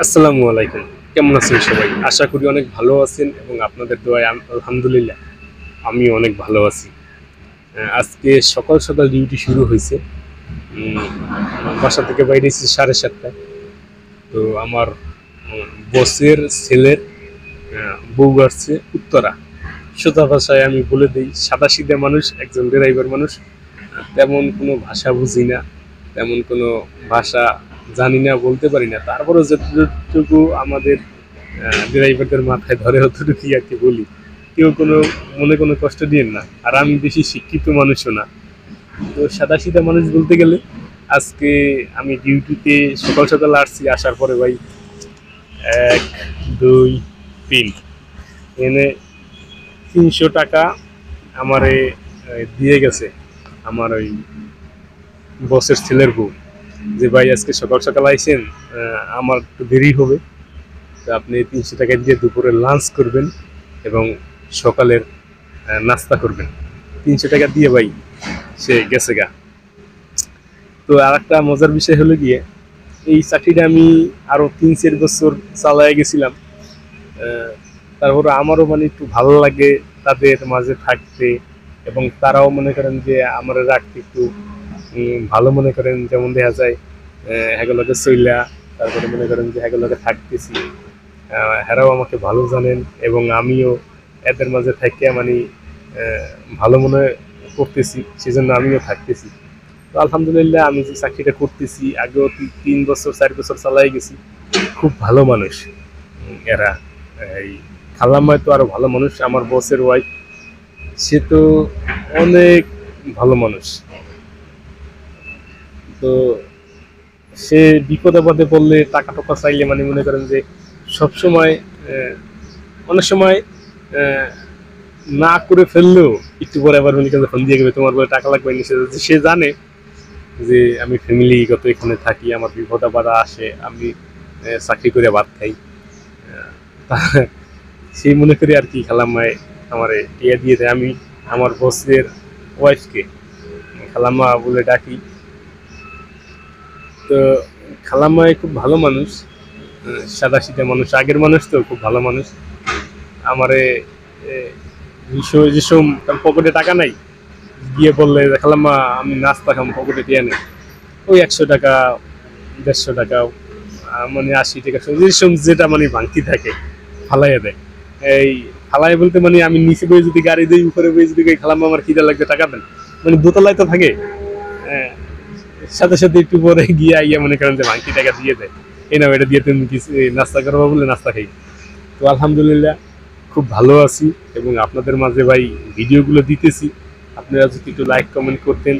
আসসালামু আলাইকুম। কেমন আছেন সবাই? আশা করি অনেক ভালো আছেন এবং আপনাদের দোয়ায় আলহামদুলিল্লাহ আমিও অনেক ভালো আছি। আজকে সকাল সকাল ডিউটি শুরু হয়েছে। উম, বাসা থেকে বাইরেছি 7:30টায়। তো আমার বসের ছেলের বউ আসছে উত্তরা। সোজা ভাষায় আমি বলে দিই, সাদাসিধা মানুষ, একজন ড্রাইভার মানুষ। তেমন কোনো ভাষা বুঝি না, তেমন কোনো ভাষা জানি না, বলতে পারি না। তারপরেও যতটুকু আমাদের ড্রাইভারদের মাথায় ধরে অতটুকুই আর কি বলি। কেউ কোনো কষ্ট দিয়েন না। আর আমি বেশি শিক্ষিত মানুষও না, তো সাদাসিধা মানুষ বলতে গেলে। আজকে আমি ডিউটিতে সকাল সকাল আসছি। আসার পরে ভাই 1, 2, 3 এনে 300 টাকা আমারে দিয়ে গেছে আমার ওই বসের ছেলের বউ। যে ভাই আজকে সকাল সকাল আইসেন, আমার একটু দেরি হবে, তো আপনি 300 টাকা দিয়ে দুপুরে লাঞ্চ করবেন এবং সকালের নাস্তা করবেন। 300 টাকা দিয়ে ভাই সে গেছে গা। তো আর একটা মজার বিষয় হলো গিয়ে, এই চাকরিটা আমি আরো 3-4 বছর চালায় গেছিলাম। তারপর আমারও মানে একটু ভালো লাগে তাদের মাঝে থাকতে, এবং তারাও মনে করেন যে আমার রাখতে একটু ভালো মনে করেন। যেমন দেখা যায় হেগুলোকে চইলা, তারপরে মনে করেন যে হেগুলোকে থাকতেছি, হেরাও আমাকে ভালো জানেন এবং আমিও এদের মাঝে থেকে মানে ভালো মনে করতেছি, সেজন্য আমিও থাকতেছি। তো আলহামদুলিল্লাহ আমি যে চাকরিটা করতেছি, আগেও 3 বছর 4 বছর চালাই গেছি। খুব ভালো মানুষ এরা। এই খালাম্মায় তো আরো ভালো মানুষ, আমার বসের ওয়াইফ, সে তো অনেক ভালো মানুষ। তো সে বিপদ আপদে পড়লে, টাকা টাকা চাইলে মানে মনে করেন যে সবসময়, অনেক সময় না করে ফেললেও একটু পরে আবার মনে করেন ফোন দিয়ে গেবে, তোমার বলে টাকা লাগবে। সে জানে যে আমি ফ্যামিলিগত এখানে থাকি, আমার বিপদ আপদ আসে, আমি চাকরি করে ভাত খাই। সেই মনে করি আর কি খালাম্মায় আমার টিয়া দিয়ে দেয়। আমি আমার বসের ওয়াইফকে খালাম্মা বলে ডাকি। তো খালাম্মায় খুব ভালো মানুষ, সাদাসিধা মানুষ, আগের মানুষ, তো খুব ভালো মানুষ। আমারে যেসব তার পকেটে টাকা নাই, গিয়ে বললে খালাম্মা আমি নাস্তা খাম, পকেটে দিয়ে নেই, ওই 100 টাকা 150 টাকা মানে 80 টাকা যেসব যেটা মানে ভাঙতি থাকে ফালাইয়া দেয়। এই ফালাই বলতে মানে আমি নিচে বয়ে যদি গাড়ি দিই, উপরে বয়ে যদি খালাম্মা আমার খিদা লাগবে টাকা দেন, মানে দোতলায় তো থাকে। হ্যাঁ, সাথে সাথে একটু পরে গিয়ে আইয়া মনে করেন যে ভাঙতি টাকা দিয়ে দেয়, এই না এটা দিয়ে তুমি কিছু নাস্তা করবো বলে নাস্তা খাই। তো আলহামদুলিল্লাহ খুব ভালো আছি এবং আপনাদের মাঝে ভাই ভিডিওগুলো দিতেছি। আপনারা যদি একটু লাইক কমেন্ট করতেন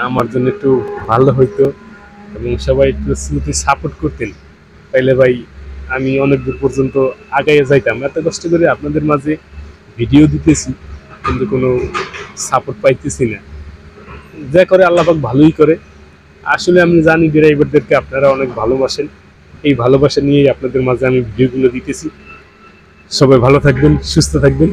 আমার জন্য একটু ভালো হইতো, এবং সবাই একটু স্মুথলি সাপোর্ট করতেন, তাইলে ভাই আমি অনেক দূর পর্যন্ত আগাইয়ে যাইতাম। এত কষ্ট করে আপনাদের মাঝে ভিডিও দিতেছি কিন্তু কোনো সাপোর্ট পাইতেছি না। যা করে আল্লাহ পাক ভালোই করে। আসলে আমি জানি ড্রাইভারদেরকে আপনারা অনেক ভালোবাসেন, এই ভালোবাসা নিয়েই আপনাদের মাঝে আমি ভিডিওগুলো দিতেছি। সবাই ভালো থাকবেন, সুস্থ থাকবেন।